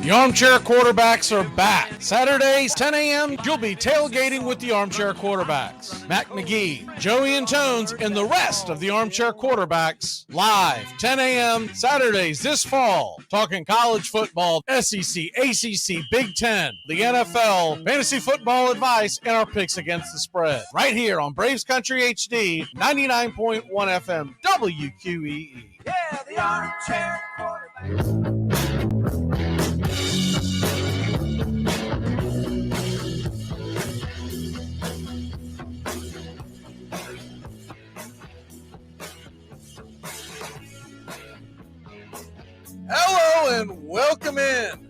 The Armchair Quarterbacks are back. Saturdays, 10 a.m., you'll be tailgating with the Armchair Quarterbacks. Mac Magee, Joey and Tones, and the rest of the Armchair Quarterbacks live, 10 a.m., Saturdays this fall. Talking college football, SEC, ACC, Big Ten, the NFL, fantasy football advice, and our picks against the spread. Right here on Braves Country HD, 99.1 FM, WQEE. Yeah, the Armchair Quarterbacks. Hello and welcome in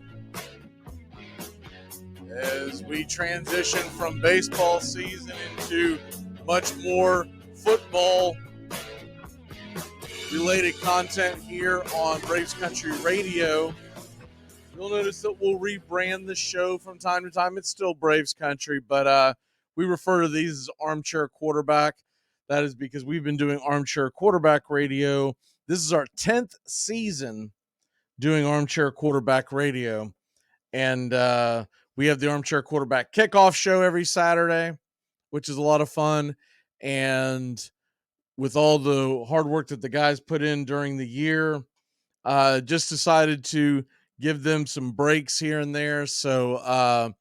as we transition from baseball season into much more football related content here on Braves Country Radio. You'll notice that we'll rebrand the show from time to time. It's still Braves Country, but we refer to these as Armchair Quarterback. That is because we've been doing Armchair Quarterback Radio. This is our 10th season doing Armchair Quarterback Radio. And we have the Armchair Quarterback Kickoff show every Saturday, which is a lot of fun. And with all the hard work that the guys put in during the year, just decided to give them some breaks here and there. So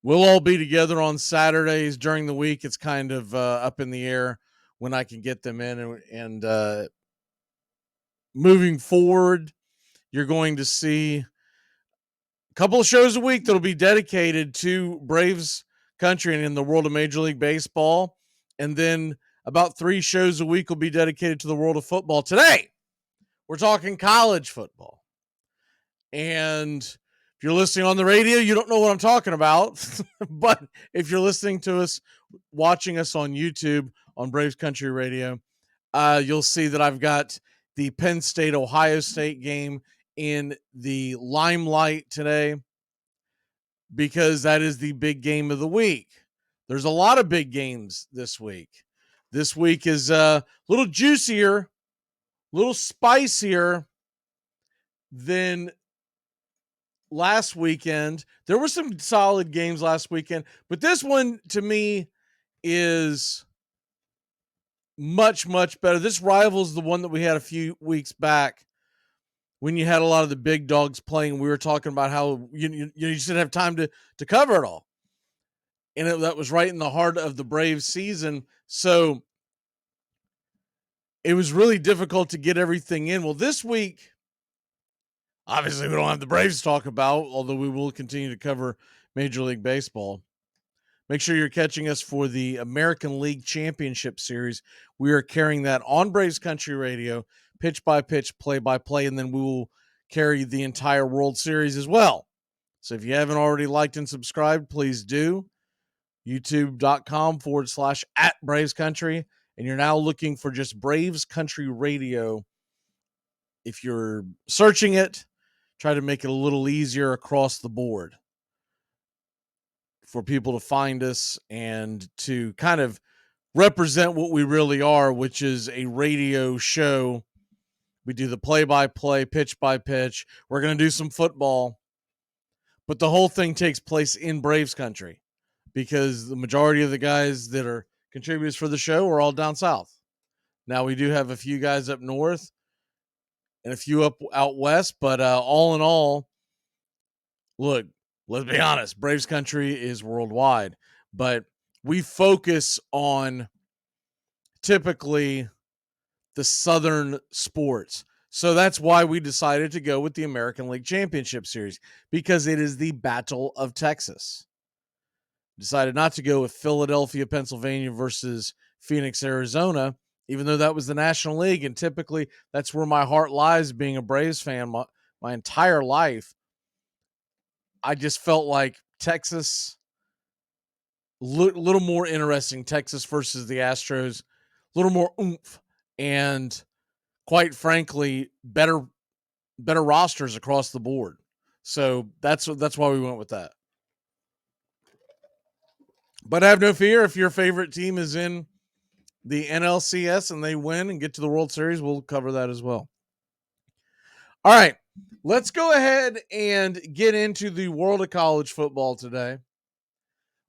we'll all be together on Saturdays. During the week, it's kind of up in the air when I can get them in. And moving forward, you're going to see a couple of shows a week that'll be dedicated to Braves Country and in the world of Major League Baseball. And then about 3 shows a week will be dedicated to the world of football. Today, we're talking college football. And if you're listening on the radio, you don't know what I'm talking about. But if you're listening to us, watching us on YouTube on Braves Country Radio, you'll see that I've got the Penn State-Ohio State game in the limelight today because that is the big game of the week. There's a lot of big games this week. This week is a little juicier, a little spicier than last weekend. There were some solid games last weekend, but this one to me is much, much better. This rivals the one that we had a few weeks back when you had a lot of the big dogs playing. We were talking about how you just didn't have time to cover it all. And that was right in the heart of the Braves season. So it was really difficult to get everything in. Well, this week, obviously we don't have the Braves to talk about, although we will continue to cover Major League Baseball. Make sure you're catching us for the American League Championship Series. We are carrying that on Braves Country Radio, pitch by pitch, play by play, and then we will carry the entire World Series as well. So if you haven't already liked and subscribed, please do. YouTube.com/@Braves Country. And you're now looking for just Braves Country Radio. If you're searching it, try to make it a little easier across the board for people to find us and to kind of represent what we really are, which is a radio show. We do the play-by-play, pitch-by-pitch. We're going to do some football. But the whole thing takes place in Braves Country because the majority of the guys that are contributors for the show are all down south. Now, we do have a few guys up north and a few out west, but all in all, look, let's be honest, Braves Country is worldwide, but we focus on typically the Southern sports. So that's why we decided to go with the American League Championship Series, because it is the Battle of Texas. Decided not to go with Philadelphia, Pennsylvania versus Phoenix, Arizona, even though that was the National League. And typically that's where my heart lies, being a Braves fan my entire life. I just felt like Texas, a little more interesting, Texas versus the Astros, a little more oomph, and quite frankly, better rosters across the board. So that's why we went with that. But have no fear, if your favorite team is in the NLCS and they win and get to the World Series, we'll cover that as well. All right, let's go ahead and get into the world of college football today.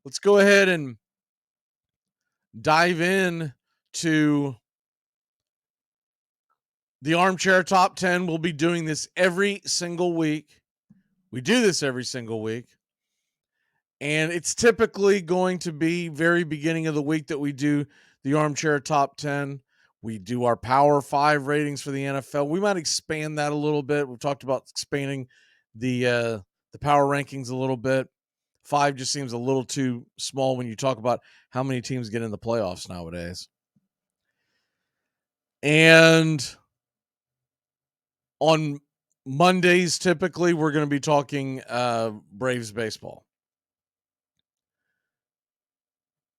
Let's go ahead and dive in to the Armchair Top 10. We'll be doing this every single week. We do this every single week. And it's typically going to be very beginning of the week that we do the Armchair Top 10. We do our Power 5 ratings for the NFL. We might expand that a little bit. We've talked about expanding the power rankings a little bit. 5 just seems a little too small when you talk about how many teams get in the playoffs nowadays. And on Mondays, typically, we're going to be talking Braves baseball.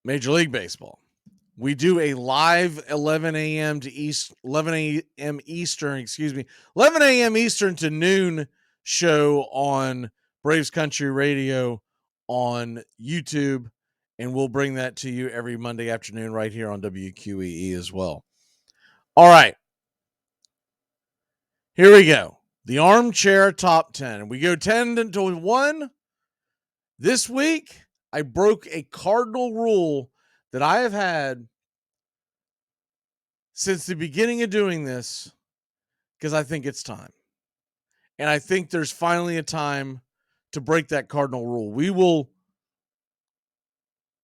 Major League Baseball. We do a live 11 a.m. Eastern, 11 a.m. Eastern to noon show on Braves Country Radio on YouTube, and we'll bring that to you every Monday afternoon right here on WQEE as well. All right. Here we go. The Armchair Top 10. We go 10 to 1. This week, I broke a cardinal rule that I have had since the beginning of doing this because I think it's time. And I think there's finally a time to break that cardinal rule. We will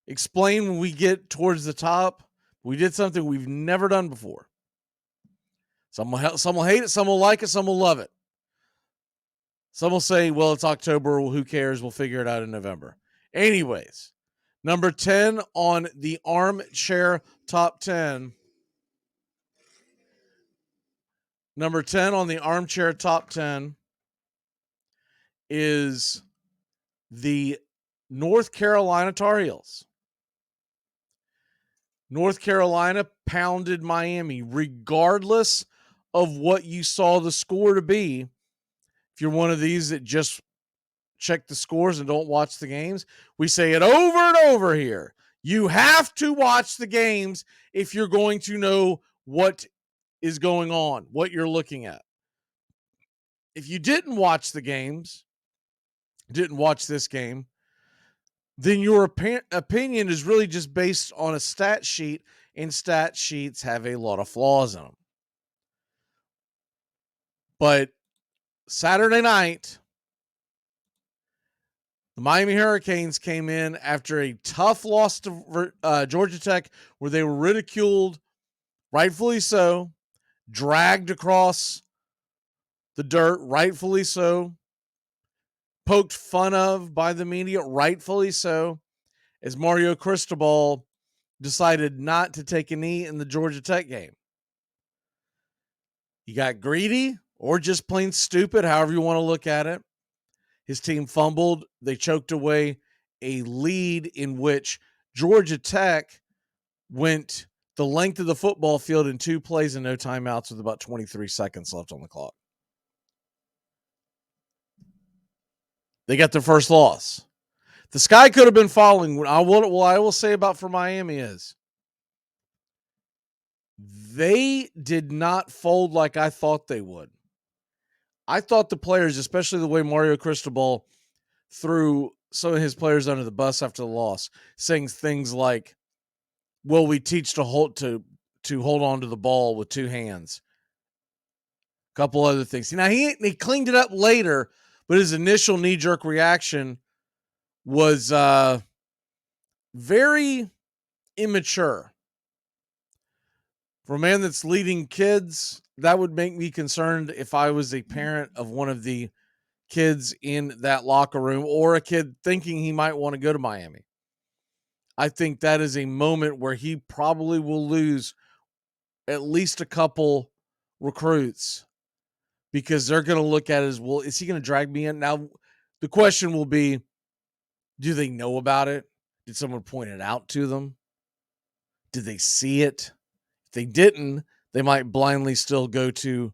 explain when we get towards the top. We did something we've never done before. Some will hate it, some will like it, some will love it. Some will say, well, it's October. Well, who cares? We'll figure it out in November. Anyways, number 10 on the Armchair Top 10. Number 10 on the Armchair Top 10 is the North Carolina Tar Heels. North Carolina pounded Miami, regardless of what you saw the score to be. If you're one of these that just check the scores and don't watch the games, we say it over and over here. You have to watch the games if you're going to know what is going on, what you're looking at. If you didn't watch the games, didn't watch this game, then your opinion is really just based on a stat sheet, and stat sheets have a lot of flaws in them. But Saturday night, the Miami Hurricanes came in after a tough loss to Georgia Tech, where they were ridiculed, rightfully so, dragged across the dirt, rightfully so, poked fun of by the media, rightfully so, as Mario Cristobal decided not to take a knee in the Georgia Tech game. He got greedy or just plain stupid, however you want to look at it. His team fumbled. They choked away a lead in which Georgia Tech went the length of the football field in 2 plays and no timeouts with about 23 seconds left on the clock. They got their first loss. The sky could have been falling. What I will say about for Miami is they did not fold like I thought they would. I thought the players, especially the way Mario Cristobal threw some of his players under the bus after the loss, saying things like, "Well, we teach to hold on to the ball with 2 hands." A couple other things. Now he cleaned it up later, but his initial knee-jerk reaction was very immature. For a man that's leading kids, that would make me concerned if I was a parent of one of the kids in that locker room or a kid thinking he might want to go to Miami. I think that is a moment where he probably will lose at least a couple recruits because they're going to look at it as, well, is he going to drag me in? Now, the question will be, do they know about it? Did someone point it out to them? Did they see it? If they didn't, they might blindly still go to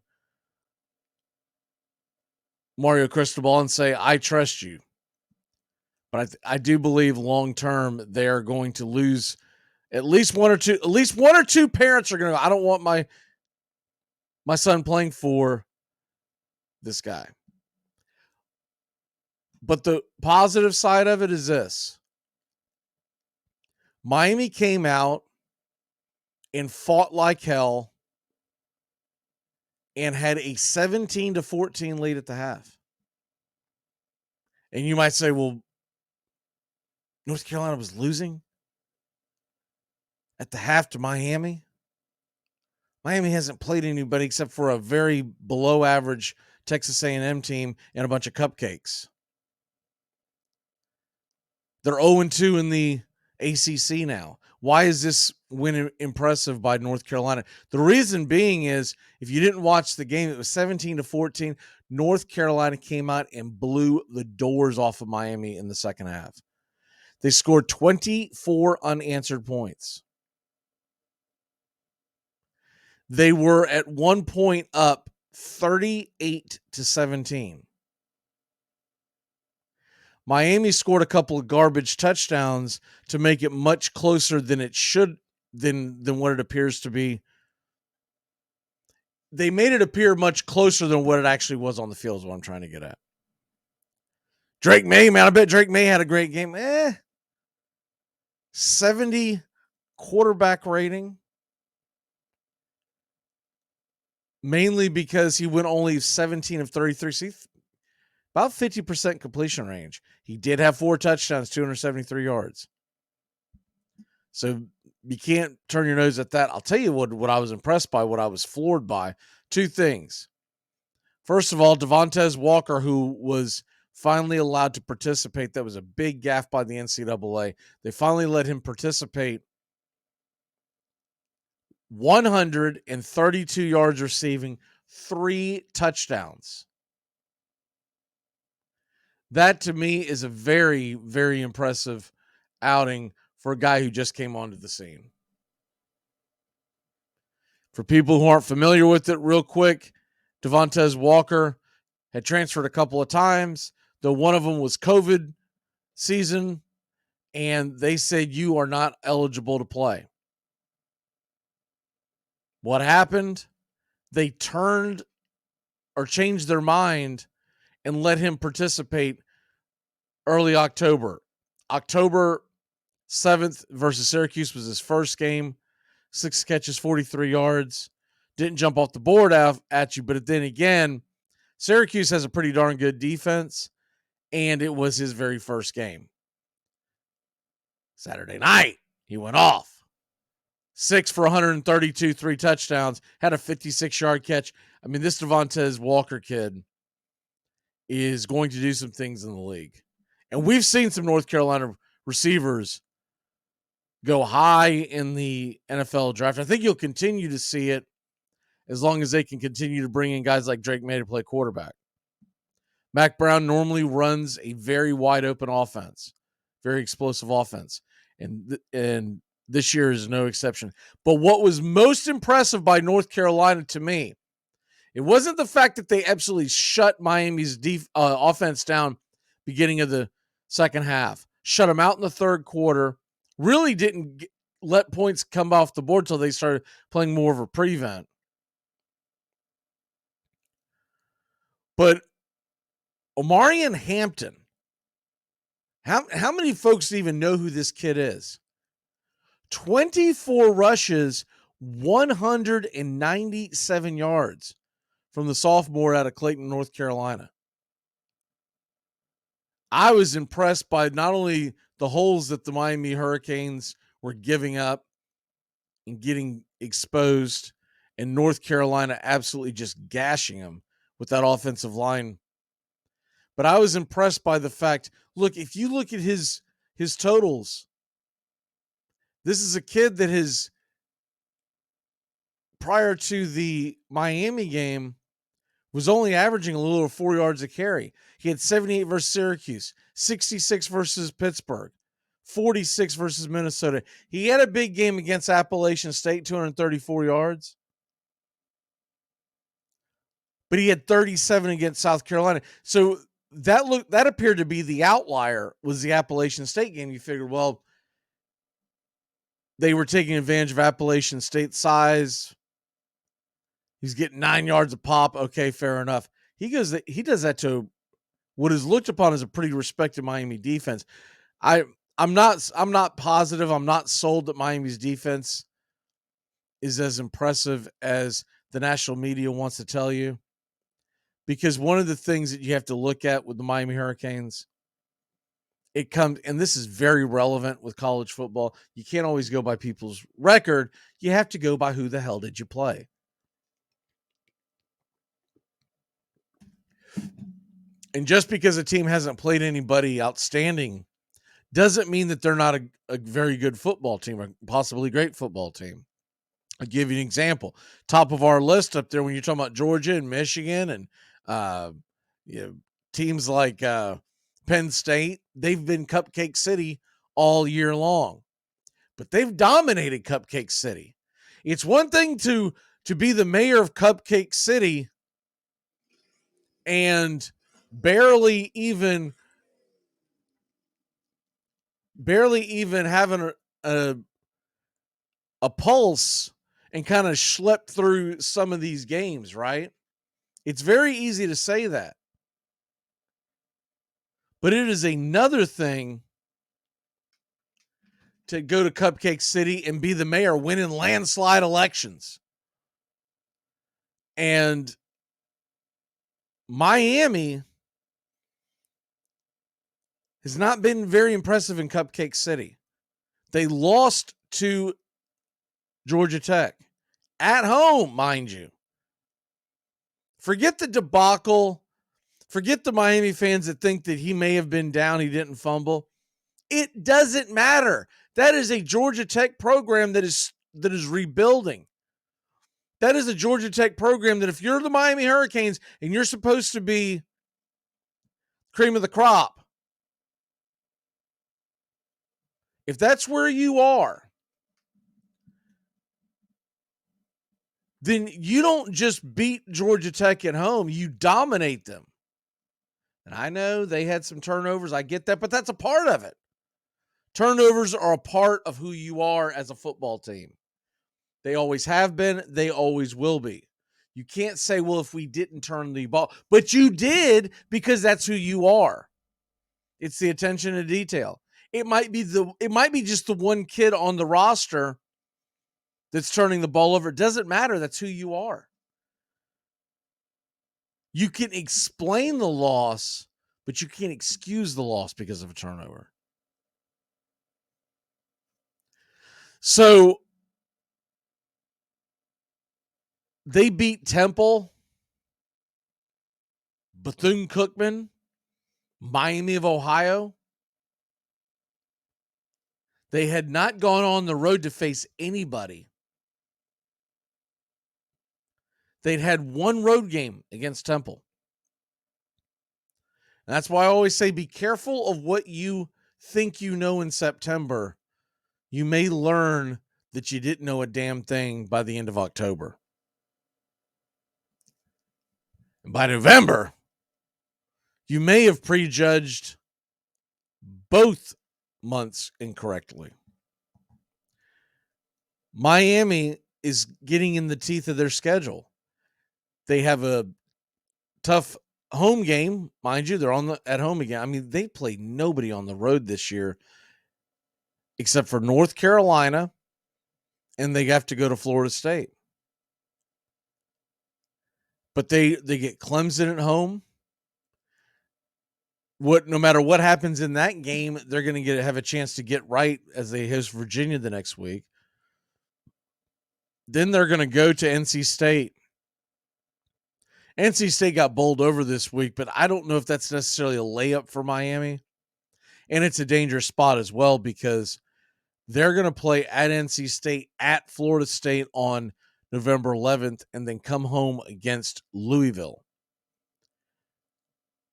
Mario Cristobal and say, I trust you. But I do believe long term they're going to lose at least one or two parents are going to go, I don't want my son playing for this guy. But the positive side of it is this. Miami came out and fought like hell and had a 17-14 lead at the half. And you might say, well, North Carolina was losing at the half to Miami. Miami hasn't played anybody except for a very below average Texas A&M team and a bunch of cupcakes. They're 0-2 in the ACC now. Why is this win impressive by North Carolina? The reason being is, if you didn't watch the game, it was 17-14. North Carolina came out and blew the doors off of Miami in the second half. They scored 24 unanswered points. They were at one point up 38-17. Miami scored a couple of garbage touchdowns to make it much closer than it should, than what it appears to be. They made it appear much closer than what it actually was on the field, is what I'm trying to get at. Drake May, man, I bet Drake May had a great game. 70 quarterback rating. Mainly because he went only 17 of 33. See, about 50% completion range. He did have 4 touchdowns, 273 yards. So you can't turn your nose at that. I'll tell you what I was impressed by, what I was floored by. 2 things. First of all, Devontae Walker, who was finally allowed to participate. That was a big gaffe by the NCAA. They finally let him participate. 132 yards receiving, 3 touchdowns. That, to me, is a very, very impressive outing for a guy who just came onto the scene. For people who aren't familiar with it, real quick, Devontae Walker had transferred a couple of times, though one of them was COVID season, and they said, you are not eligible to play. What happened? They changed their mind and let him participate early October. October 7th versus Syracuse was his first game. 6 catches, 43 yards. Didn't jump off the board at you, but then again, Syracuse has a pretty darn good defense, and it was his very first game. Saturday night, he went off. 6 for 132, 3 touchdowns, had a 56-yard catch. I mean, this Devontae Walker kid is going to do some things in the league. And we've seen some North Carolina receivers go high in the NFL draft. I think you'll continue to see it as long as they can continue to bring in guys like Drake May to play quarterback. Mac Brown normally runs a very wide open offense, very explosive offense. And this year is no exception. But what was most impressive by North Carolina to me, it wasn't the fact that they absolutely shut Miami's offense down beginning of the second half, shut them out in the third quarter, really didn't let points come off the board until they started playing more of a prevent. But Omarion Hampton, how many folks even know who this kid is? 24 rushes, 197 yards from the sophomore out of Clayton, North Carolina. I was impressed by not only the holes that the Miami Hurricanes were giving up and getting exposed, and North Carolina absolutely just gashing them with that offensive line, but I was impressed by the fact, look, if you look at his totals, this is a kid that has, prior to the Miami game, was only averaging a little over 4 yards a carry. He had 78 versus Syracuse, 66 versus Pittsburgh, 46 versus Minnesota. He had a big game against Appalachian State, 234 yards. But he had 37 against South Carolina. So that appeared to be the outlier, was the Appalachian State game. You figured, well, they were taking advantage of Appalachian State size. He's getting 9 yards a pop. Okay, fair enough. He does that to what is looked upon as a pretty respected Miami defense. I'm not positive. I'm not sold that Miami's defense is as impressive as the national media wants to tell you. Because one of the things that you have to look at with the Miami Hurricanes, it comes, and this is very relevant with college football. You can't always go by people's record. You have to go by who the hell did you play. And just because a team hasn't played anybody outstanding doesn't mean that they're not a very good football team, or possibly great football team. I'll give you an example. Top of our list up there when you're talking about Georgia and Michigan and you know, teams like Penn State, they've been Cupcake City all year long, but they've dominated Cupcake City. It's one thing to be the mayor of Cupcake City and barely even having a pulse and kind of schlep through some of these games, right? It's very easy to say that. But it is another thing to go to Cupcake City and be the mayor, winning landslide elections. And Miami has not been very impressive in Cupcake City. They lost to Georgia Tech at home, mind you. Forget the debacle. Forget the Miami fans that think that he may have been down, he didn't fumble. It doesn't matter. That is a Georgia Tech program that is rebuilding. That is a Georgia Tech program that if you're the Miami Hurricanes and you're supposed to be cream of the crop, if that's where you are, then you don't just beat Georgia Tech at home, you dominate them. And I know they had some turnovers, I get that, but that's a part of it. Turnovers are a part of who you are as a football team. They always have been, they always will be. You can't say, well, if we didn't turn the ball, but you did because that's who you are. It's the attention to detail. It might be just the one kid on the roster that's turning the ball over. It doesn't matter. That's who you are. You can explain the loss, but you can't excuse the loss because of a turnover. So they beat Temple, Bethune-Cookman, Miami of Ohio. They had not gone on the road to face anybody. They'd had one road game against Temple. And that's why I always say be careful of what you think you know in September. You may learn that you didn't know a damn thing by the end of October. And by November, you may have prejudged both months incorrectly. Miami is getting in the teeth of their schedule. They have a tough home game, mind you. They're at home again. I mean, they played nobody on the road this year except for North Carolina, and they have to go to Florida State. But they get Clemson at home. No matter what happens in that game, they're going to have a chance to get right as they host Virginia the next week. Then they're going to go to NC State. NC State got bowled over this week, but I don't know if that's necessarily a layup for Miami. And it's a dangerous spot as well because they're going to play at NC State, at Florida State on November 11th, and then come home against Louisville.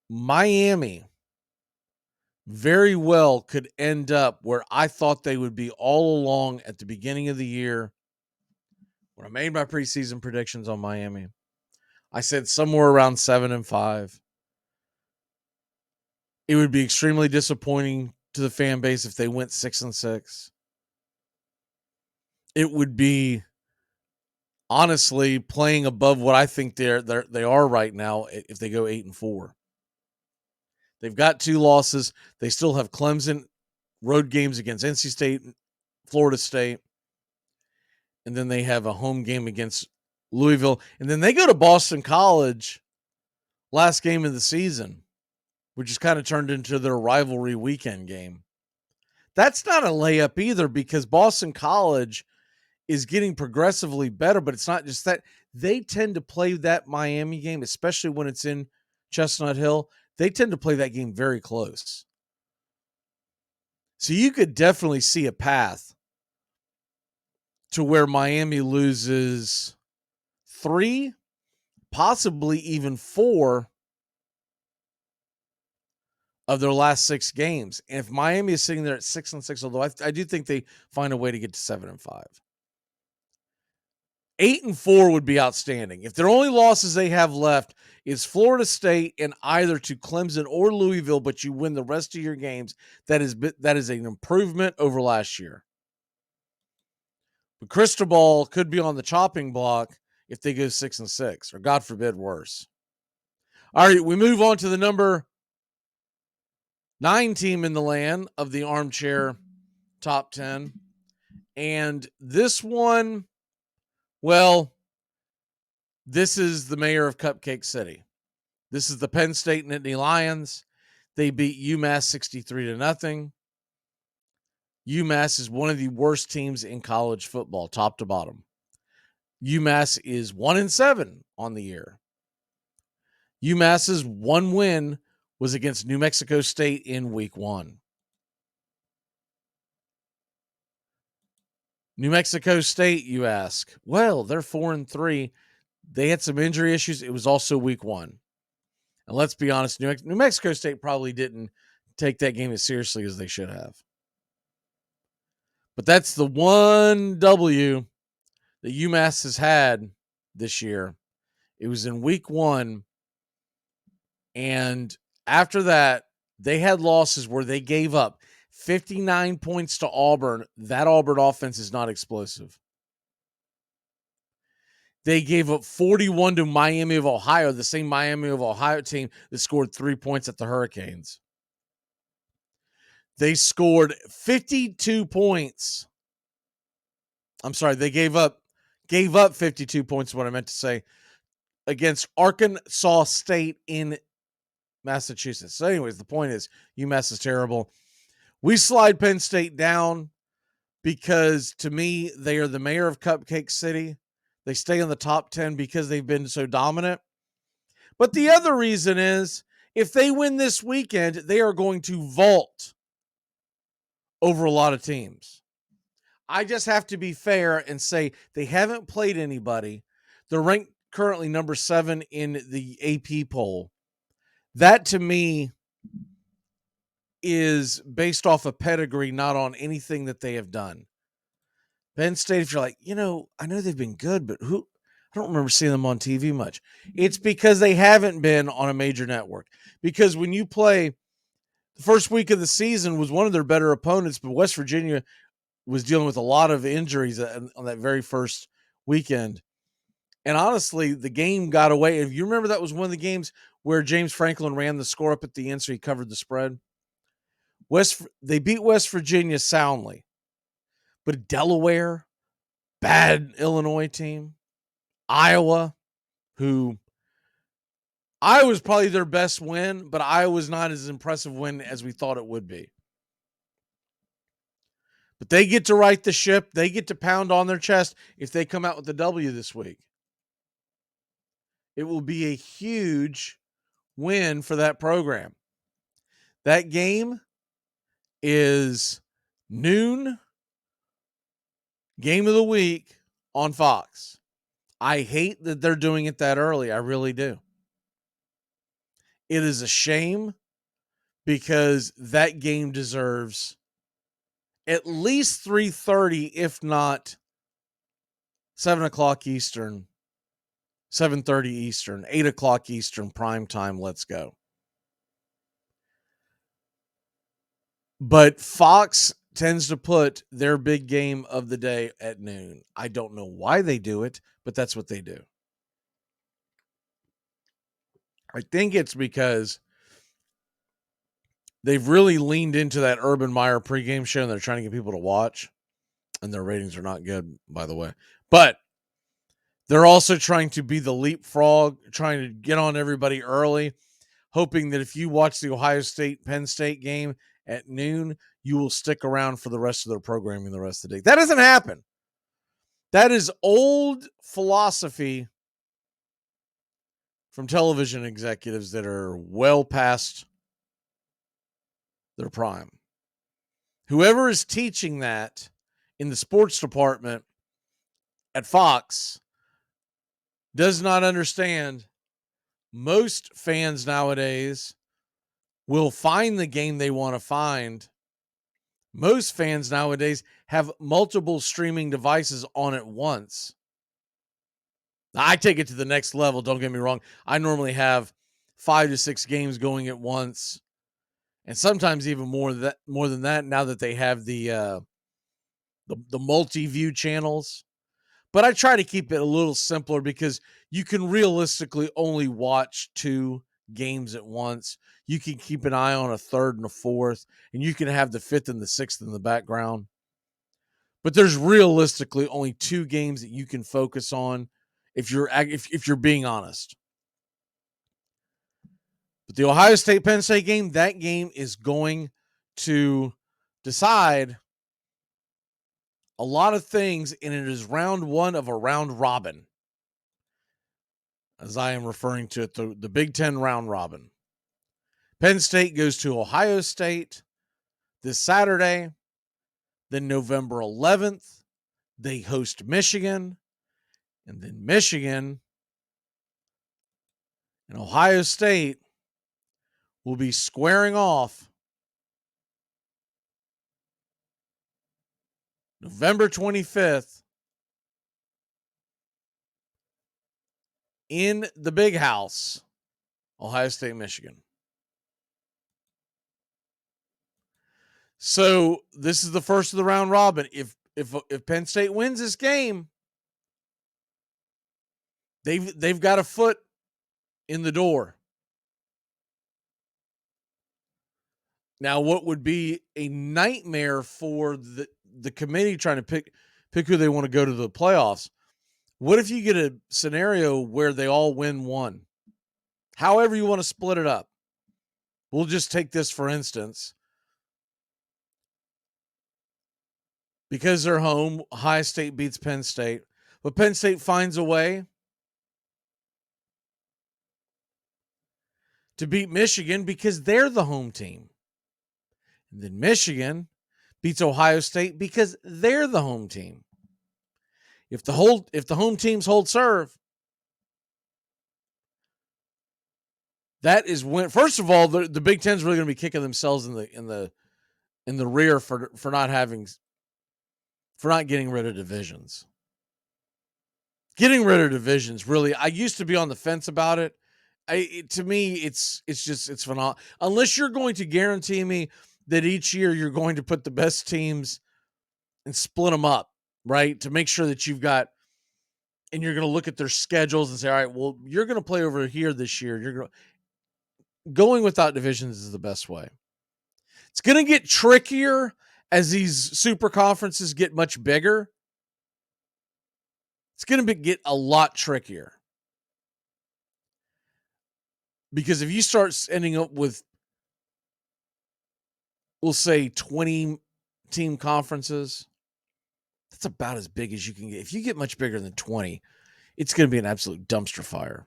Miami very well could end up where I thought they would be all along at the beginning of the year when I made my preseason predictions on Miami. I said somewhere around 7-5. It would be extremely disappointing to the fan base if they went 6-6. It would be honestly playing above what I think they are right now if they go 8-4. They've got 2 losses. They still have Clemson road games against NC State, Florida State, and then they have a home game against Louisville. And then they go to Boston College last game of the season, which is kind of turned into their rivalry weekend game. That's not a layup either because Boston College is getting progressively better, but it's not just that. They tend to play that Miami game, especially when it's in Chestnut Hill. They tend to play that game very close. So you could definitely see a path to where Miami loses 3, possibly even 4 of their last 6 games. And if Miami is sitting there at 6-6, although I do think they find a way to get to 7-5. 8-4 would be outstanding. If their only losses they have left is Florida State and either to Clemson or Louisville, but you win the rest of your games, that is an improvement over last year. But Cristobal could be on the chopping block if they go 6-6, or God forbid worse. All right, we move on to the number 9 team in the land of the Armchair top 10. And this one, well, this is the mayor of Cupcake City. This is the Penn State Nittany Lions. They beat UMass 63-0. UMass is one of the worst teams in college football, top to bottom. UMass is 1-7 on the year. UMass's one win was against New Mexico State in week 1. New Mexico State, you ask. Well, they're 4-3. They had some injury issues. It was also week 1. And let's be honest, New Mexico State probably didn't take that game as seriously as they should have. But that's the one W that UMass has had this year. It was in week 1. And after that, they had losses where they gave up 59 points to Auburn. That Auburn offense is not explosive. They gave up 41 to Miami of Ohio, the same Miami of Ohio team that scored 3 points at the Hurricanes. They scored 52 points. I'm sorry, they gave up 52 points, is what I meant to say, against Arkansas State in Massachusetts. So anyways, the point is UMass is terrible. We slide Penn State down because, to me, they are the mayor of Cupcake City. They stay in the top 10 because they've been so dominant. But the other reason is, if they win this weekend, they are going to vault over a lot of teams. I just have to be fair and say they haven't played anybody. They're ranked currently number 7 in the AP poll. That, to me, is based off of pedigree, not on anything that they have done. Penn State, if you're like, I know they've been good, but I don't remember seeing them on TV much. It's because they haven't been on a major network. Because when you play, the first week of the season was one of their better opponents, but West Virginia was dealing with a lot of injuries on that very first weekend. And honestly, the game got away. If you remember, that was one of the games where James Franklin ran the score up at the end, so he covered the spread. They beat West Virginia soundly. But Delaware, bad Illinois team. Iowa, Iowa's probably their best win, but Iowa's not as impressive win as we thought it would be. But they get to right the ship. They get to pound on their chest if they come out with the W this week. It will be a huge win for that program. That game is noon, game of the week on Fox. I hate that they're doing it that early. I really do. It is a shame because that game deserves at least 3:30, if not 7 o'clock Eastern, 7:30 Eastern, 8 o'clock Eastern, prime time. Let's go. But Fox tends to put their big game of the day at noon. I don't know why they do it, but that's what they do. I think it's because they've really leaned into that Urban Meyer pregame show, and they're trying to get people to watch. And their ratings are not good, by the way. But they're also trying to be the leapfrog, trying to get on everybody early, hoping that if you watch the Ohio State Penn State game at noon, you will stick around for the rest of their programming the rest of the day. That doesn't happen. That is old philosophy from television executives that are well past their prime. Whoever is teaching that in the sports department at Fox does not understand. Most fans nowadays will find the game they want to find. Most fans nowadays have multiple streaming devices on at once. Now, I take it to the next level. Don't get me wrong. I normally have 5 to 6 games going at once, and sometimes even more than that. Now that they have the multi-view channels, but I try to keep it a little simpler because you can realistically only watch 2 games at once. You can keep an eye on a third and a fourth, and you can have the fifth and the sixth in the background. But there's realistically only 2 games that you can focus on if you're being honest. But the Ohio State Penn State game, that game is going to decide a lot of things, and it is round 1 of a round robin, as I am referring to it, the Big Ten round robin. Penn State goes to Ohio State this Saturday. Then November 11th, they host Michigan. And then Michigan and Ohio State will be squaring off November 25th in the Big House, Ohio State, Michigan. So this is the first of the round robin. If Penn State wins this game, they've got a foot in the door. Now, what would be a nightmare for the committee trying to pick who they want to go to the playoffs? What if you get a scenario where they all win one? However you want to split it up. We'll just take this for instance. Because they're home, Ohio State beats Penn State, but Penn State finds a way to beat Michigan because they're the home team. And then Michigan beats Ohio State because they're the home team. If the home teams hold serve, that is when. First of all, the Big Ten's really going to be kicking themselves in the rear for not getting rid of divisions. Getting rid of divisions, really, I used to be on the fence about it. To me, it's phenomenal. Unless you're going to guarantee me that each year you're going to put the best teams and split them up, right? To make sure that you've got, and you're going to look at their schedules and say, all right, well, you're going to play over here this year. Going without divisions is the best way. It's going to get trickier as these super conferences get much bigger. It's going to get a lot trickier. Because if you start ending up with, we'll say 20 team conferences, that's about as big as you can get. If you get much bigger than 20, it's going to be an absolute dumpster fire.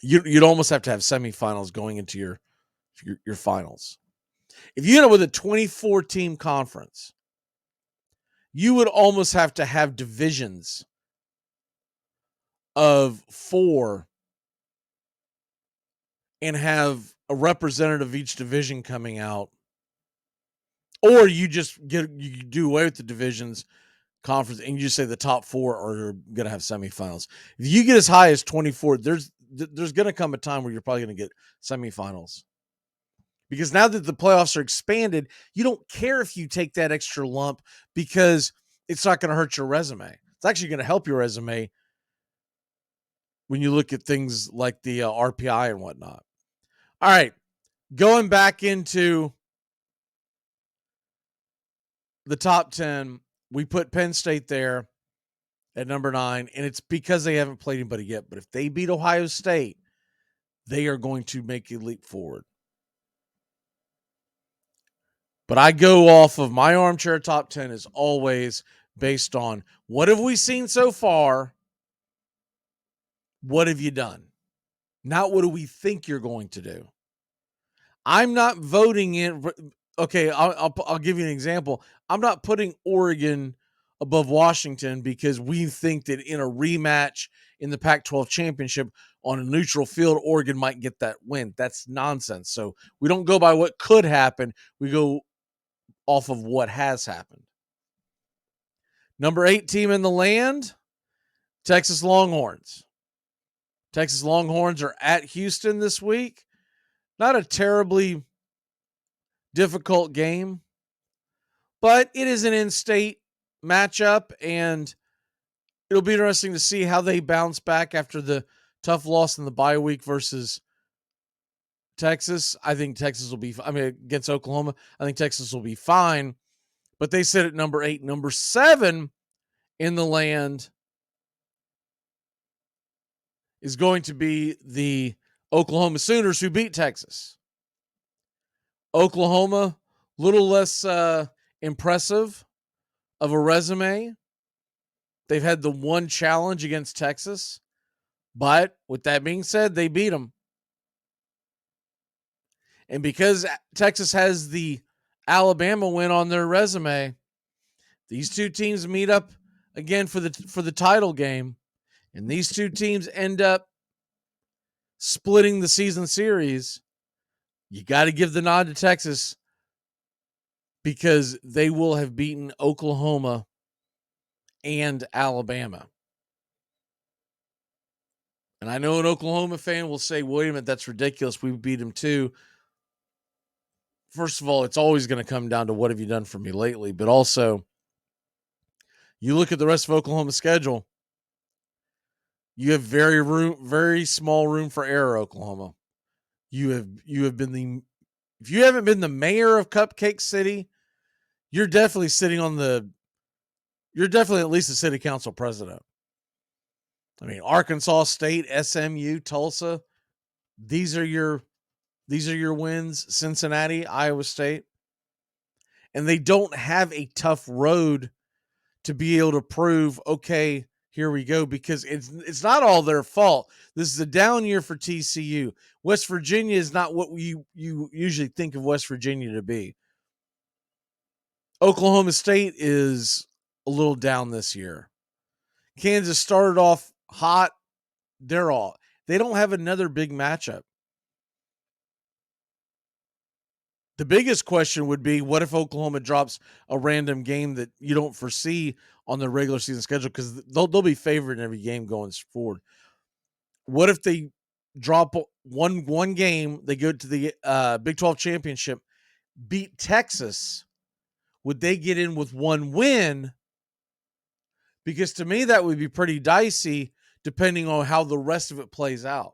You'd almost have to have semifinals going into your finals. If you end up with a 24 team conference, you would almost have to have divisions of 4 and have a representative of each division coming out. Or you do away with the divisions conference and you just say the top 4 are going to have semifinals. If you get as high as 24, there's going to come a time where you're probably going to get semifinals. Because now that the playoffs are expanded, you don't care if you take that extra lump because it's not going to hurt your resume. It's actually going to help your resume when you look at things like the RPI and whatnot. All right. Going back into the top 10, we put Penn State there at number 9, and it's because they haven't played anybody yet. But if they beat Ohio State, they are going to make a leap forward. But I go off of my armchair top 10 is always based on what have we seen so far? What have you done? Not what do we think you're going to do. I'm not voting in. Okay, I'll give you an example. I'm not putting Oregon above Washington because we think that in a rematch in the Pac-12 championship on a neutral field, Oregon might get that win. That's nonsense. So we don't go by what could happen. We go off of what has happened. Number 8 team in the land, Texas Longhorns. Texas Longhorns are at Houston this week. Not a terribly difficult game, but it is an in-state matchup, and it'll be interesting to see how they bounce back after the tough loss in the bye week versus Texas. I think Texas will be, against Oklahoma, I think Texas will be fine, but they sit at number 8. Number 7 in the land is going to be the Oklahoma Sooners, who beat Texas. Oklahoma, a little less impressive of a resume. They've had the one challenge against Texas, but with that being said, they beat them. And because Texas has the Alabama win on their resume, these two teams meet up again for the title game, and these two teams end up splitting the season series. You got to give the nod to Texas because they will have beaten Oklahoma and Alabama. And I know an Oklahoma fan will say, wait a minute, that's ridiculous. We beat them too. First of all, it's always going to come down to what have you done for me lately, but also you look at the rest of Oklahoma's schedule, you have very small room for error, Oklahoma. You have been if you haven't been the mayor of Cupcake City, you're definitely at least the city council president. I mean, Arkansas State, SMU, Tulsa, these are your wins. Cincinnati, Iowa State. And they don't have a tough road to be able to prove, okay, here we go, because it's not all their fault. This is a down year for TCU. West Virginia is not what you usually think of West Virginia to be. Oklahoma State is a little down this year. Kansas started off hot. They don't have another big matchup. The biggest question would be, what if Oklahoma drops a random game that you don't foresee on the regular season schedule? Because they'll be favored in every game going forward. What if they drop one game, they go to the Big 12 championship, beat Texas? Would they get in with one win? Because to me, that would be pretty dicey depending on how the rest of it plays out.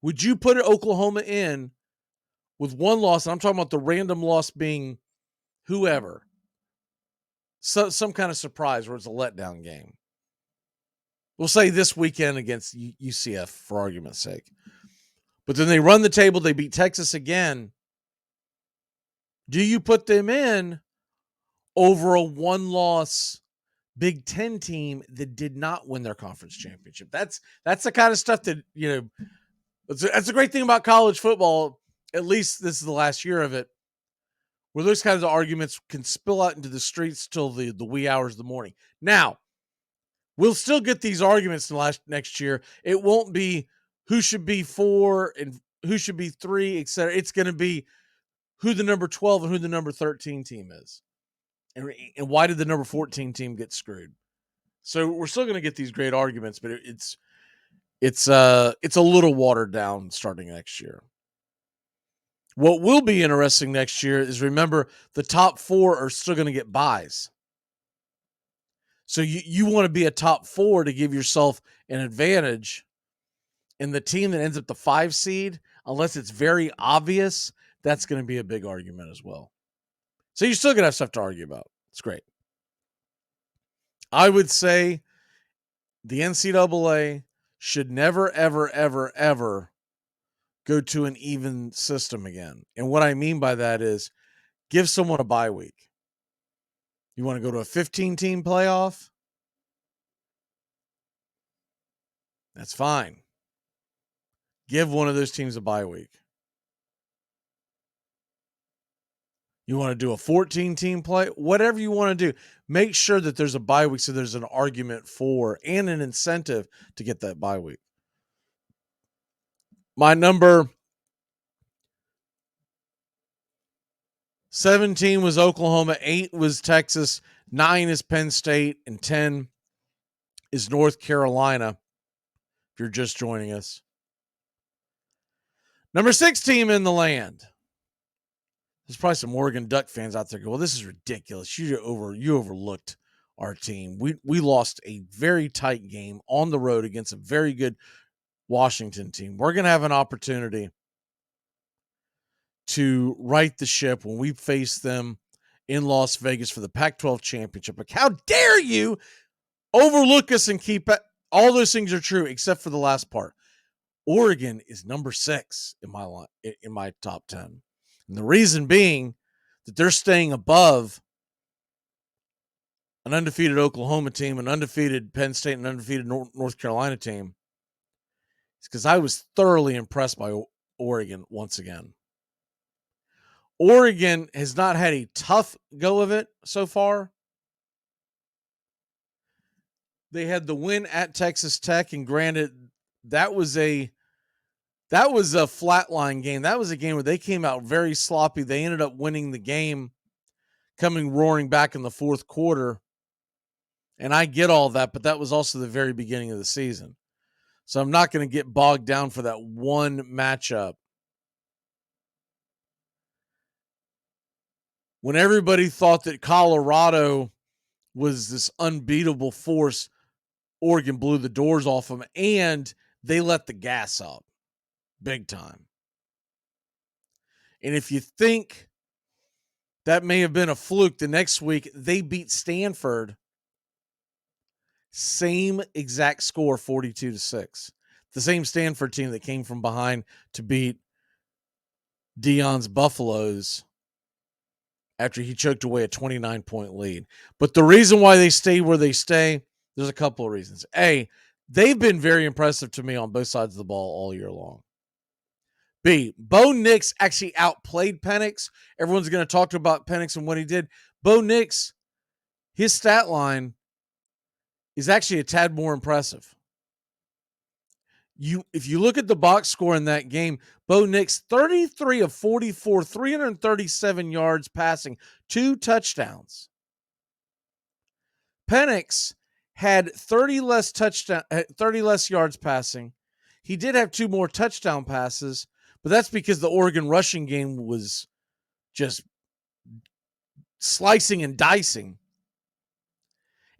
Would you put Oklahoma in with one loss? And I'm talking about the random loss being whoever. So, some kind of surprise where it's a letdown game. We'll say this weekend against UCF for argument's sake. But then they run the table, they beat Texas again. Do you put them in over a one-loss Big Ten team that did not win their conference championship? That's the kind of stuff that, that's the great thing about college football. At least this is the last year of it, where those kinds of arguments can spill out into the streets till the wee hours of the morning. Now, we'll still get these arguments next year. It won't be who should be 4 and who should be 3, etc. It's going to be who the number 12 and who the number 13 team is. And why did the number 14 team get screwed? So we're still going to get these great arguments, but it's a little watered down starting next year. What will be interesting next year is, remember, the top 4 are still going to get buys. So you want to be a top 4 to give yourself an advantage. And the team that ends up the 5 seed, unless it's very obvious that's going to be a big argument as well. So you're still going to have stuff to argue about. It's great. I would say the NCAA should never, ever, ever, ever go to an even system again. And what I mean by that is give someone a bye week. You want to go to a 15-team playoff? That's fine. Give one of those teams a bye week. You want to do a 14-team play? Whatever you want to do, make sure that there's a bye week so there's an argument for and an incentive to get that bye week. My number 17 was Oklahoma, 8 was Texas, 9 is Penn State, and 10 is North Carolina, if you're just joining us. Number 6 team in the land. There's probably some Oregon Duck fans out there go, well, this is ridiculous. You overlooked our team. We lost a very tight game on the road against a very good Washington team. We're going to have an opportunity to right the ship when we face them in Las Vegas for the Pac-12 championship. Like, how dare you overlook us and keep it? All those things are true except for the last part. Oregon is number 6 in my top 10. And the reason being that they're staying above an undefeated Oklahoma team, an undefeated Penn State, and an undefeated North Carolina team. It's because I was thoroughly impressed by Oregon once again. Oregon has not had a tough go of it so far. They had the win at Texas Tech, and granted, that was a flatline game. That was a game where they came out very sloppy. They ended up winning the game, coming roaring back in the fourth quarter. And I get all that, but that was also the very beginning of the season. So I'm not going to get bogged down for that one matchup. When everybody thought that Colorado was this unbeatable force, Oregon blew the doors off them, and they let the gas up big time. And if you think that may have been a fluke, the next week they beat Stanford. Same exact score, 42-6. The same Stanford team that came from behind to beat Deion's Buffaloes after he choked away a 29-point lead. But the reason why they stay where they stay, there's a couple of reasons. A, they've been very impressive to me on both sides of the ball all year long. B, Bo Nix actually outplayed Penix. Everyone's going to talk about Penix and what he did. Bo Nix, his stat line is actually a tad more impressive. If you look at the box score in that game, Bo Nix, 33 of 44, 337 yards passing, 2 touchdowns. Penix had 30 less yards passing. He did have 2 more touchdown passes, but that's because the Oregon rushing game was just slicing and dicing.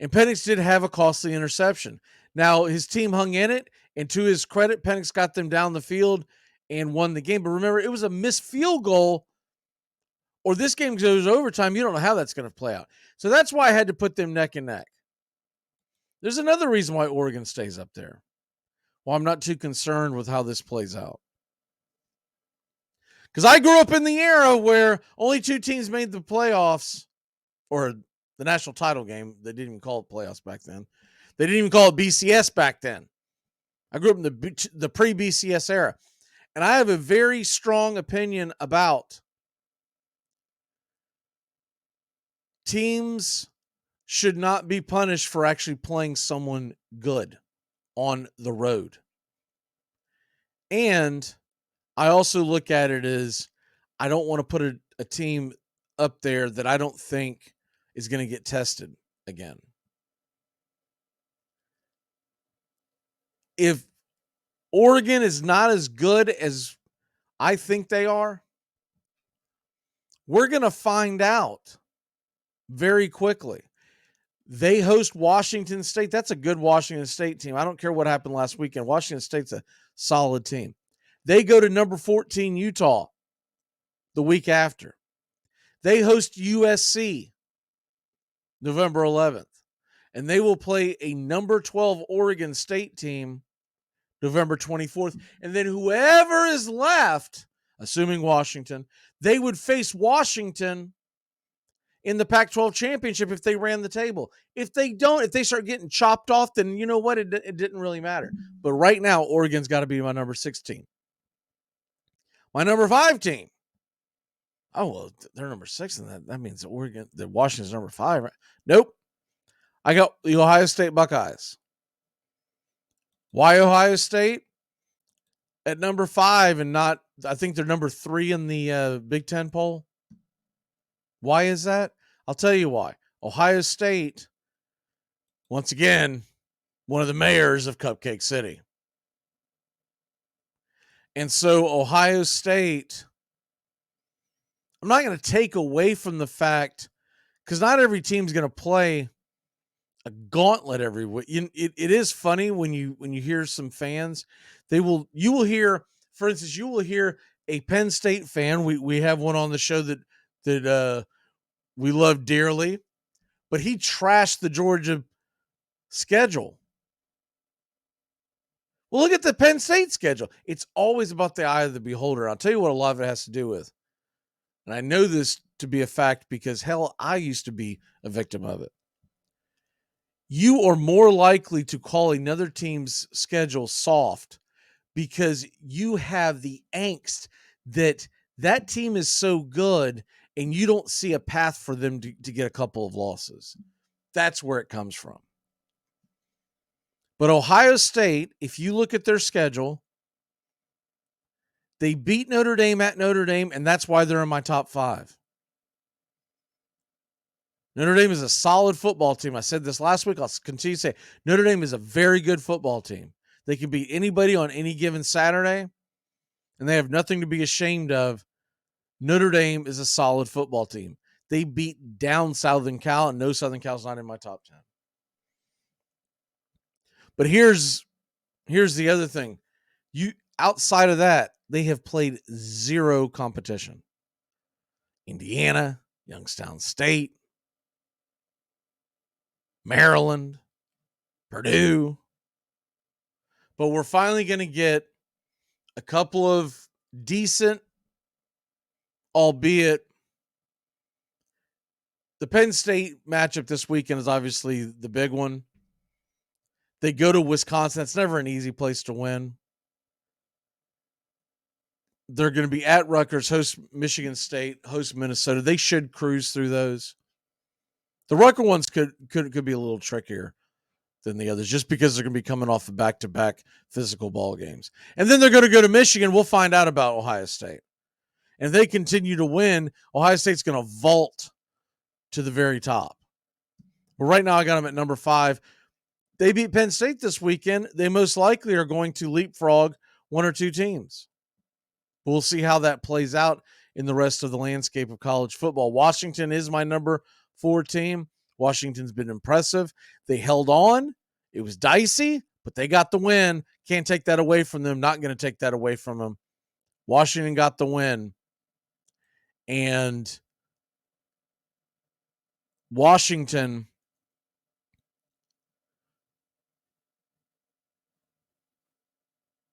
And Penix did have a costly interception. Now, his team hung in it, and to his credit, Penix got them down the field and won the game. But remember, it was a missed field goal, or this game goes overtime. You don't know how that's going to play out. So that's why I had to put them neck and neck. There's another reason why Oregon stays up there. Well, I'm not too concerned with how this plays out. Because I grew up in the era where only 2 teams made the playoffs, or the national title game. They didn't even call it playoffs back then. They didn't even call it BCS back then. I grew up in the pre-BCS era. And I have a very strong opinion about teams should not be punished for actually playing someone good on the road. And I also look at it as I don't want to put a team up there that I don't think is going to get tested again. If Oregon is not as good as I think they are, we're going to find out very quickly. They host Washington State. That's a good Washington State team. I don't care what happened last weekend. Washington State's a solid team. They go to number 14, Utah. the week after. They host USC November 11th, and they will play a number 12 Oregon State team November 24th. And then whoever is left, assuming Washington, they would face Washington in the Pac-12 championship if they ran the table. If they don't, if they start getting chopped off, then you know what? It didn't really matter. But right now, Oregon's got to be my number 16. My number 5 team. Oh, well, they're number 6, and that means that Washington's number 5. Right? Nope. I got the Ohio State Buckeyes. Why Ohio State? At number 5 and not, I think they're number 3 in the Big Ten poll. Why is that? I'll tell you why. Ohio State, once again, one of the mayors of Cupcake City. And so Ohio State, I'm not going to take away from the fact, because not every team's going to play a gauntlet every week. It is funny when you hear some fans, you will hear, for instance, you will hear a Penn State fan. We have one on the show that we love dearly, but he trashed the Georgia schedule. Well, look at the Penn State schedule. It's always about the eye of the beholder. I'll tell you what a lot of it has to do with. And I know this to be a fact because, hell, I used to be a victim of it. You are more likely to call another team's schedule soft because you have the angst that team is so good and you don't see a path for them to get a couple of losses. That's where it comes from. But Ohio State, if you look at their schedule, they beat Notre Dame at Notre Dame, and that's why they're in my top 5. Notre Dame is a solid football team. I said this last week. I'll continue to say Notre Dame is a very good football team. They can beat anybody on any given Saturday, and they have nothing to be ashamed of. Notre Dame is a solid football team. They beat down Southern Cal, and no, Southern Cal's not in my top 10. But here's the other thing. Outside of that, they have played zero competition. Indiana, Youngstown State, Maryland, Purdue. But we're finally going to get a couple of decent, albeit the Penn State matchup this weekend is obviously the big one. They go to Wisconsin. That's never an easy place to win. They're going to be at Rutgers, host Michigan State, host Minnesota. They should cruise through those. The Rutgers ones could be a little trickier than the others just because they're going to be coming off of back-to-back physical ball games. And then they're going to go to Michigan. We'll find out about Ohio State. And if they continue to win, Ohio State's going to vault to the very top. But right now I got them at number 5. They beat Penn State this weekend. They most likely are going to leapfrog one or two teams. We'll see how that plays out in the rest of the landscape of college football. Washington is my number 4 team. Washington's been impressive. They held on. It was dicey, but they got the win. Can't take that away from them. Not going to take that away from them. Washington got the win. And Washington,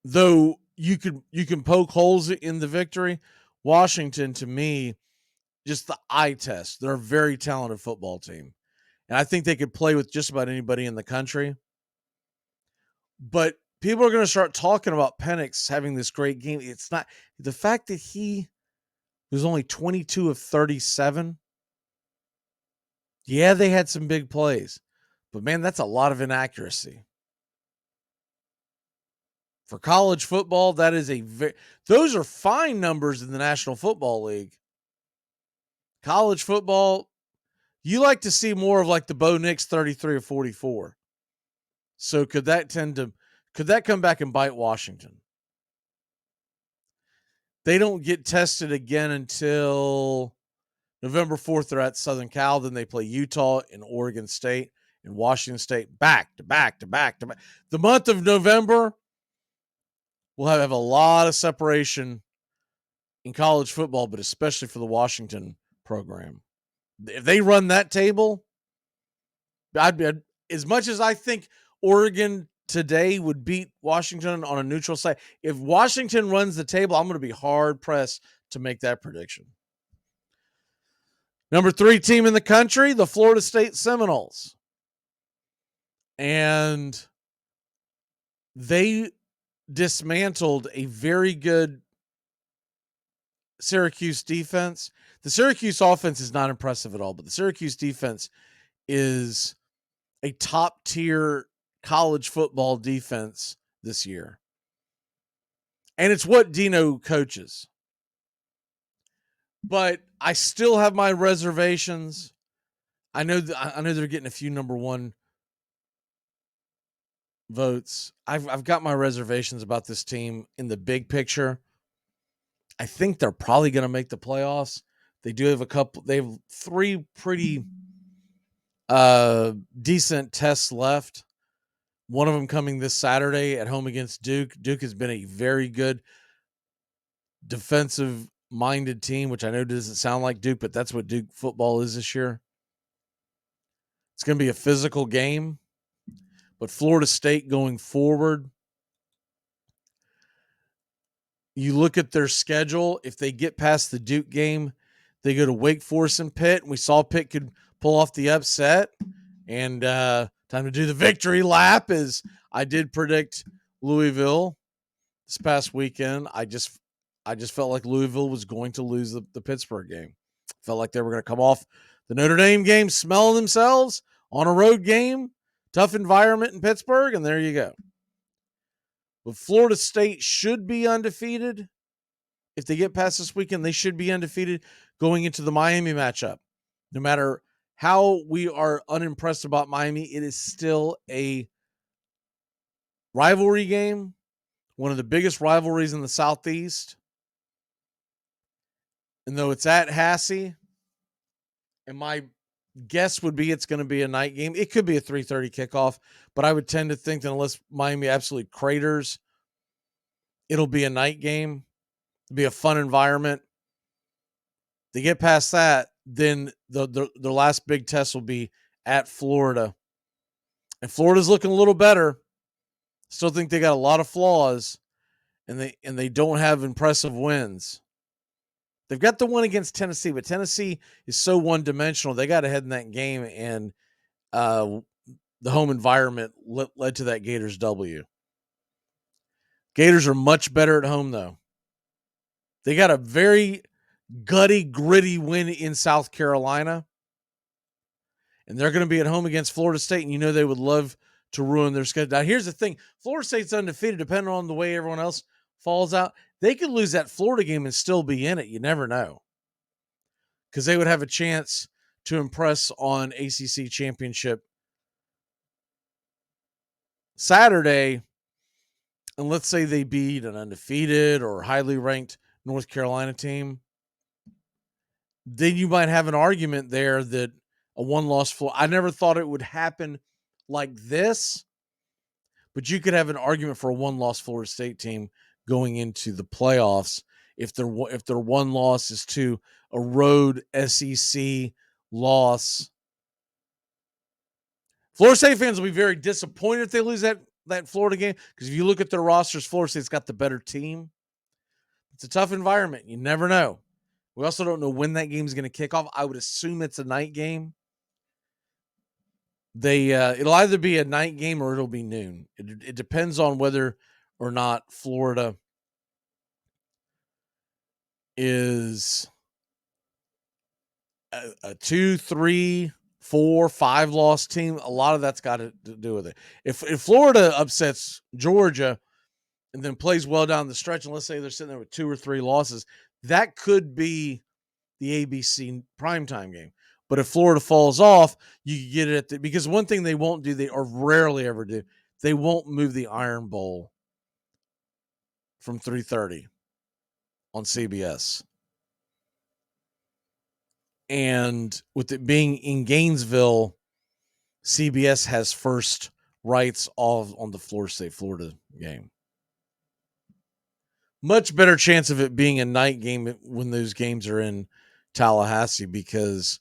though you can poke holes in the victory, Washington, to me, just the eye test. They're a very talented football team. And I think they could play with just about anybody in the country. But people are going to start talking about Penix having this great game. It's not the fact that he was only 22 of 37. Yeah, they had some big plays. But, man, that's a lot of inaccuracy. For college football, that is those are fine numbers in the National Football League. College football, you like to see more of like the Bo Nix 33 or 44. So could that come back and bite Washington? They don't get tested again until November 4th. They're at Southern Cal. Then they play Utah and Oregon State and Washington State back to back to back to back. The month of November, we'll have a lot of separation in college football, but especially for the Washington program. If they run that table, I'd be, as much as I think Oregon today would beat Washington on a neutral site. If Washington runs the table, I'm going to be hard pressed to make that prediction. Number 3 team in the country, the Florida State Seminoles. And they dismantled a very good Syracuse defense. The Syracuse offense is not impressive at all, but the Syracuse defense is a top tier college football defense this year. And it's what Dino coaches. But I still have my reservations. I know they're getting a few number 1 votes. I've got my reservations about this team in the big picture. I think they're probably going to make the playoffs. They do have they have 3 pretty decent tests left. One of them coming this Saturday at home against Duke. Duke has been a very good defensive-minded team, which I know doesn't sound like Duke, but that's what Duke football is this year. It's going to be a physical game. But Florida State going forward, you look at their schedule. If they get past the Duke game, they go to Wake Forest and Pitt. And we saw Pitt could pull off the upset. And time to do the victory lap, as I did predict Louisville this past weekend. I just felt like Louisville was going to lose the Pittsburgh game. Felt like they were going to come off the Notre Dame game smelling themselves on a road game. Tough environment in Pittsburgh, and there you go. But Florida State should be undefeated. If they get past this weekend, they should be undefeated going into the Miami matchup. No matter how we are unimpressed about Miami, it is still a rivalry game, one of the biggest rivalries in the Southeast. And though it's at Hassie, and my guess would be it's going to be a night game. It could be a 3:30 kickoff, but I would tend to think that unless Miami absolutely craters, it'll be a night game. It'll be a fun environment. They get past that, then the last big test will be at Florida. And Florida's looking a little better. Still think they got a lot of flaws, and they don't have impressive wins. They've got the one against Tennessee, but Tennessee is so one-dimensional. They got ahead in that game, and the home environment led to that Gators W. Gators are much better at home, though. They got a very gutty, gritty win in South Carolina, and they're going to be at home against Florida State, and you know they would love to ruin their schedule. Now, here's the thing. Florida State's undefeated, depending on the way everyone else falls out. They could lose that Florida game and still be in it. You never know. Because they would have a chance to impress on ACC championship Saturday. And let's say they beat an undefeated or highly ranked North Carolina team. Then you might have an argument there that a one-loss Florida. I never thought it would happen like this. But you could have an argument for a one-loss Florida State team going into the playoffs if their one loss is to a road SEC loss. Florida State fans will be very disappointed if they lose that Florida game, because if you look at their rosters, Florida State's got the better team. It's a tough environment. You never know. We also don't know when that game is going to kick off. I would assume it's a night game. It'll either be a night game or it'll be noon. It depends on whether or not Florida is a 2, 3, 4, 5 loss team. A lot of that's got to do with it. If Florida upsets Georgia and then plays well down the stretch, and let's say they're sitting there with 2 or 3 losses, that could be the ABC primetime game. But if Florida falls off, you get it because one thing they won't do, they or rarely ever do, they won't move the Iron Bowl from 3:30 on CBS. And with it being in Gainesville, CBS has first rights on the Florida State Florida game. Much better chance of it being a night game when those games are in Tallahassee, because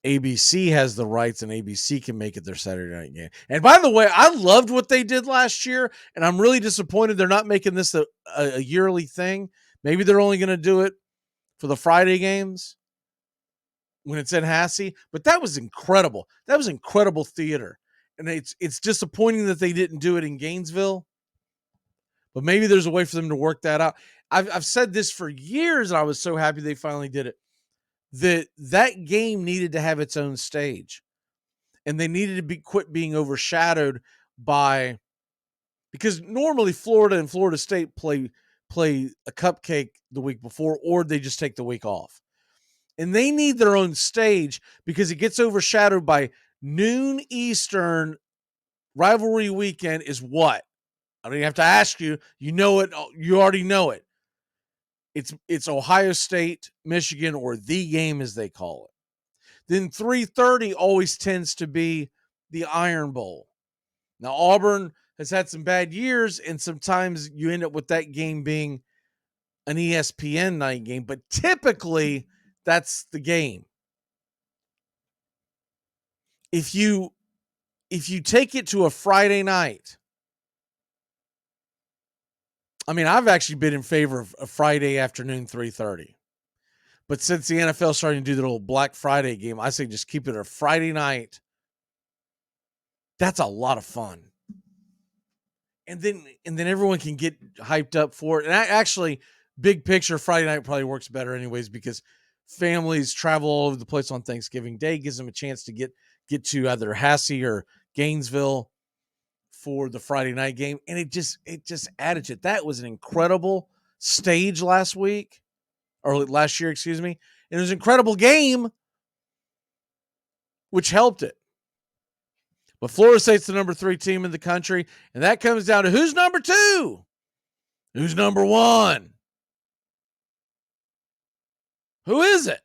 ABC has the rights and ABC can make it their Saturday night game. And by the way, I loved what they did last year, and I'm really disappointed they're not making this a yearly thing. Maybe they're only going to do it for the Friday games when it's in Hassey, but that was incredible. That was incredible theater. And it's disappointing that they didn't do it in Gainesville, but maybe there's a way for them to work that out. I've said this for years, and I was so happy they finally did it. That game needed to have its own stage, and they needed to quit being overshadowed by, because normally Florida and Florida State play a cupcake the week before, or they just take the week off. And they need their own stage because it gets overshadowed by noon Eastern. Rivalry weekend is what? I don't even have to ask you. You know it. You already know it. It's Ohio State, Michigan, or the game as they call it. Then 3:30 always tends to be the Iron Bowl. Now, Auburn has had some bad years, and sometimes you end up with that game being an ESPN night game, but typically that's the game. If you take it to a Friday night, I mean, I've actually been in favor of a Friday afternoon 3:30. But since the NFL is starting to do the little Black Friday game, I say just keep it a Friday night. That's a lot of fun. And then everyone can get hyped up for it. And actually, big picture, Friday night probably works better anyways, because families travel all over the place on Thanksgiving Day, gives them a chance to get to either Hassey or Gainesville for the Friday night game. And it just added to it. That was an incredible stage last year, excuse me. And it was an incredible game, which helped it. But Florida State's the number 3 team in the country, and that comes down to who's number 2? Who's number 1? Who is it?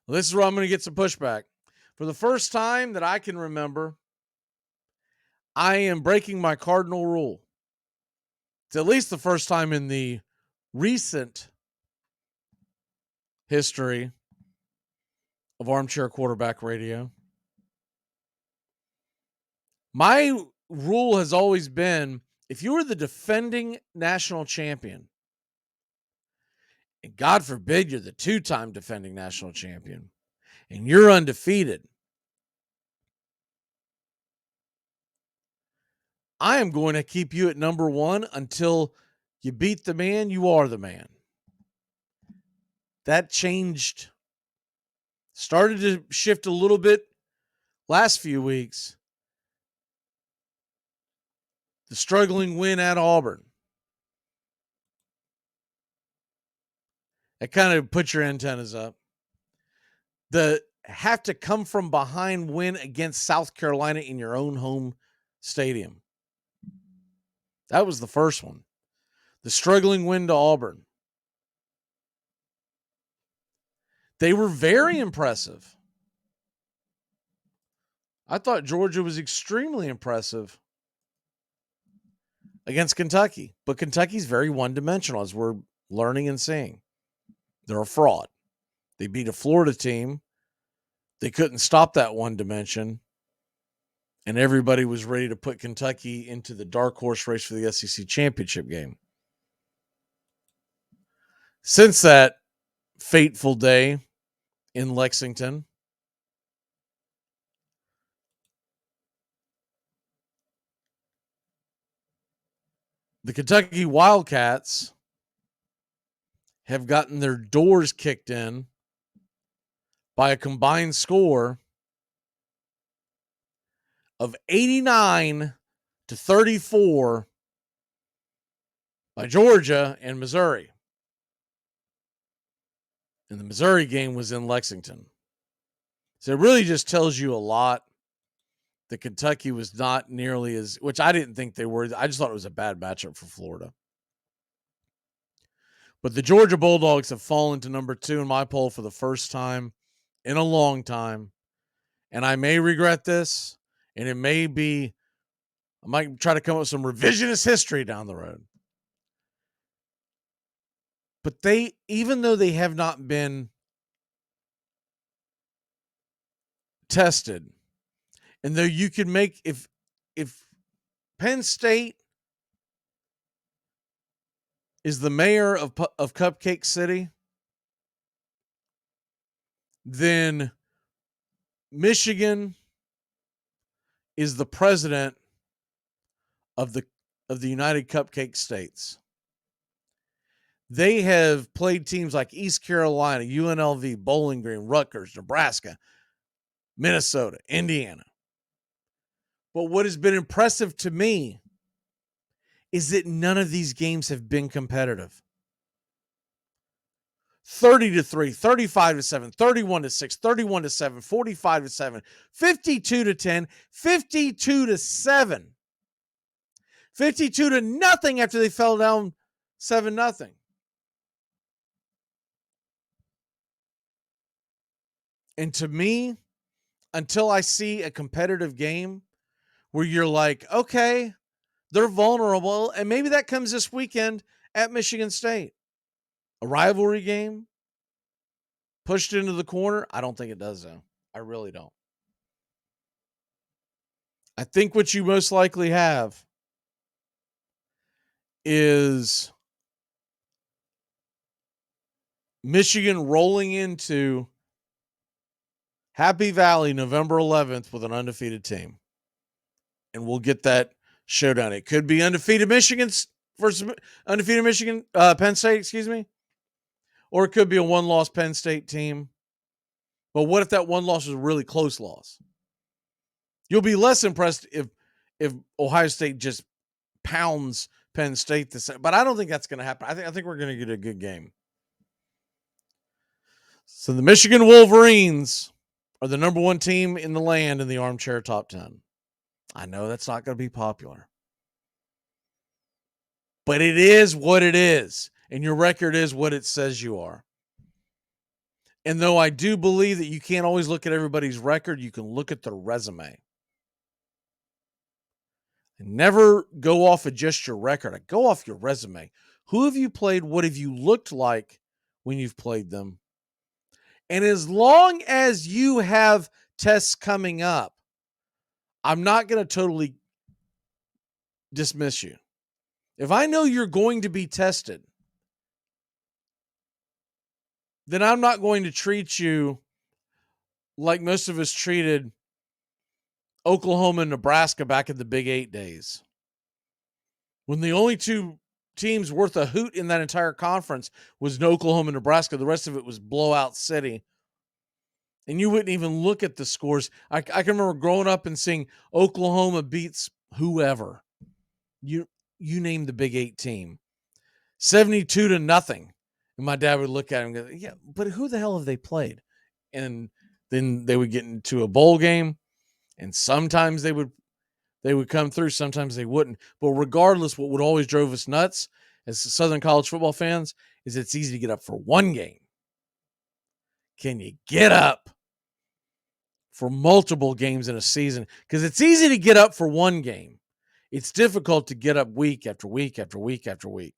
Well, this is where I'm going to get some pushback. For the first time that I can remember, I am breaking my cardinal rule. It's at least the first time in the recent history of Armchair Quarterback Radio. My rule has always been, if you were the defending national champion, and God forbid you're the 2-time defending national champion, and you're undefeated, I am going to keep you at number 1 until you beat the man. You are the man. That changed, started to shift a little bit last few weeks. The struggling win at Auburn. That kind of put your antennas up. The have to come from behind win against South Carolina in your own home stadium. That was the first one. The struggling win to Auburn. They were very impressive. I thought Georgia was extremely impressive against Kentucky, but Kentucky's very one-dimensional, as we're learning and seeing. They're a fraud. They beat a Florida team. They couldn't stop that one dimension, and everybody was ready to put Kentucky into the dark horse race for the SEC championship game. Since that fateful day in Lexington, the Kentucky Wildcats have gotten their doors kicked in by a combined score of 89-34 by Georgia and Missouri. And the Missouri game was in Lexington. So it really just tells you a lot that Kentucky was not nearly as, which I didn't think they were. I just thought it was a bad matchup for Florida. But the Georgia Bulldogs have fallen to number 2 in my poll for the first time in a long time. And I may regret this, and I might try to come up with some revisionist history down the road. But even though they have not been tested, and though you could make, if Penn State is the mayor of Cupcake City, then Michigan is the president of the United Cupcake States. They have played teams like East Carolina, UNLV, Bowling Green, Rutgers, Nebraska, Minnesota, Indiana. But what has been impressive to me is that none of these games have been competitive. 30-3, 35-7, 31-6, 31-7, 45-7, 52-10, 52-7, 52-0 after they fell down 7-0. And to me, until I see a competitive game where you're like, okay, they're vulnerable, and maybe that comes this weekend at Michigan State. A rivalry game pushed into the corner. I don't think it does, though. I really don't. I think what you most likely have is Michigan rolling into Happy Valley November 11th with an undefeated team. And we'll get that showdown. It could be undefeated Michigan versus undefeated Michigan, Penn State, excuse me. Or it could be a one-loss Penn State team. But what if that one loss was a really close loss? You'll be less impressed if Ohio State just pounds Penn State but I don't think that's going to happen. I think we're going to get a good game. So the Michigan Wolverines are the number one team in the land in the Armchair Top 10. I know that's not going to be popular. But it is what it is. And your record is what it says you are. And though I do believe that you can't always look at everybody's record, you can look at their resume. And never go off of just your record. I go off your resume. Who have you played? What have you looked like when you've played them? And as long as you have tests coming up, I'm not going to totally dismiss you. If I know you're going to be tested, then I'm not going to treat you like most of us treated Oklahoma and Nebraska back in the Big 8 days, when the only two teams worth a hoot in that entire conference was Oklahoma and Nebraska. The rest of it was blowout city. And you wouldn't even look at the scores. I can remember growing up and seeing Oklahoma beats whoever. You name the Big 8 team. 72-0. And my dad would look at him and go, yeah, but who the hell have they played? And then they would get into a bowl game, and sometimes they would come through, sometimes they wouldn't. But regardless, what would always drove us nuts as Southern college football fans is it's easy to get up for one game. Can you get up for multiple games in a season? Because it's easy to get up for one game. It's difficult to get up week after week after week after week.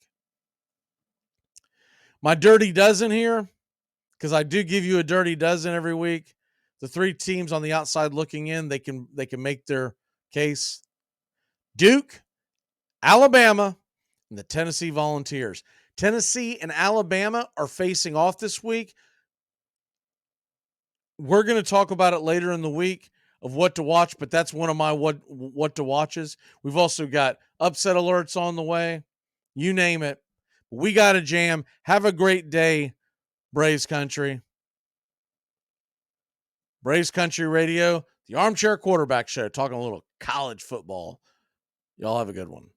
My dirty dozen here, because I do give you a dirty dozen every week. The three teams on the outside looking in, they can make their case. Duke, Alabama, and the Tennessee Volunteers. Tennessee and Alabama are facing off this week. We're going to talk about it later in the week of what to watch, but that's one of my what to watches. We've also got upset alerts on the way. You name it. We got a jam. Have a great day, Braves Country. Braves Country Radio, the Armchair Quarterback Show, talking a little college football. Y'all have a good one.